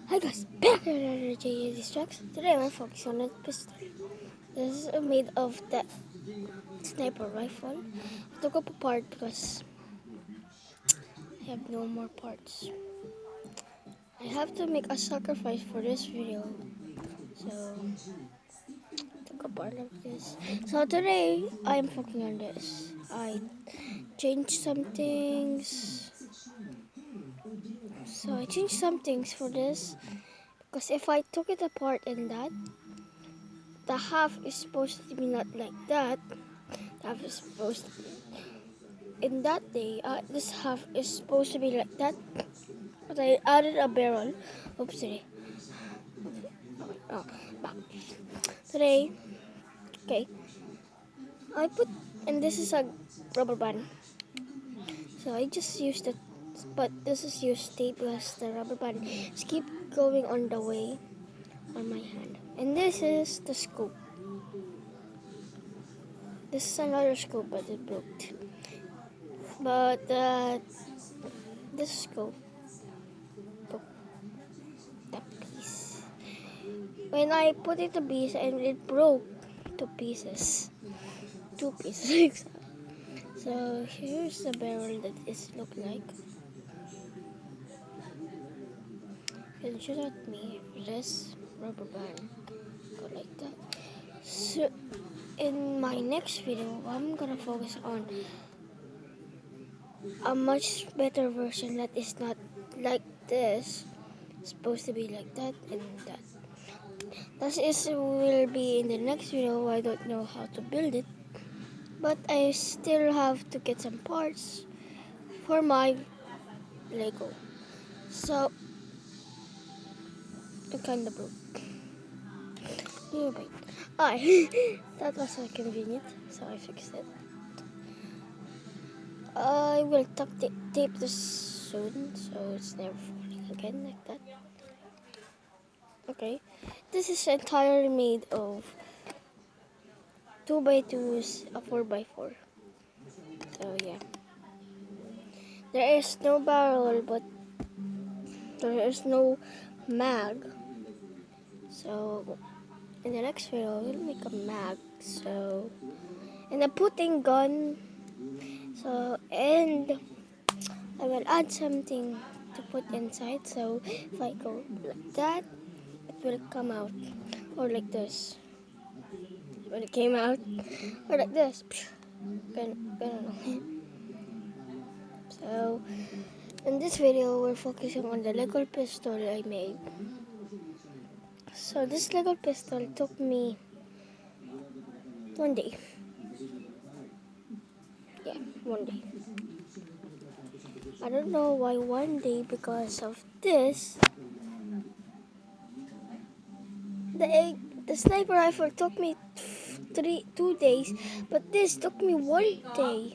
Hi guys, back to another JJ Distracts. Today we're focusing on a pistol. This is made of the sniper rifle. I took up a part because I have no more parts. I have to make a sacrifice for this video. So I took a part of this. So today I'm focusing on this. I changed some things. So I changed some things for this. Because if I took it apart in that, the half is supposed to be not like that. The half is supposed to be in that day. This half is supposed to be like that, but I added a barrel. Oops, today. Oh, back. Today, okay. I put, and this is a rubber band. So I just used it, but this is used tape because the rubber band just keep going on the way on my hand. And this is the scope. This is another scope, but it broke. But this scope broke that piece. When I put it to pieces and it broke to pieces, two pieces. So here's the barrel that is look like. You can shoot at me with this rubber band. Go like that. So in my next video, I'm gonna focus on a much better version that is not like this. It's supposed to be like that and that. That is will be in the next video. I don't know how to build it, but I still have to get some parts for my Lego. So it kinda broke. Yeah, wait. That was so convenient, so I fixed it. I will tape this soon, so it's never falling again like that. Okay, this is entirely made of 2x2s, a 4x4. So yeah, there is no barrel, but there is no mag. So in the next video, we'll make a mag. So and a putting gun. So and I will add something to put inside. So if I go like that, it will come out, or like this when it came out, or like this. So in this video, we're focusing on the Lego pistol I made. So this Lego pistol took me 1 day. Yeah, 1 day. I don't know why 1 day, because of this. The sniper rifle took me 2 days, but this took me 1 day.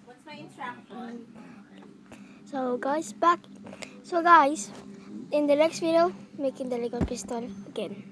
What's my instruction? So guys, in the next video, making the Lego pistol again.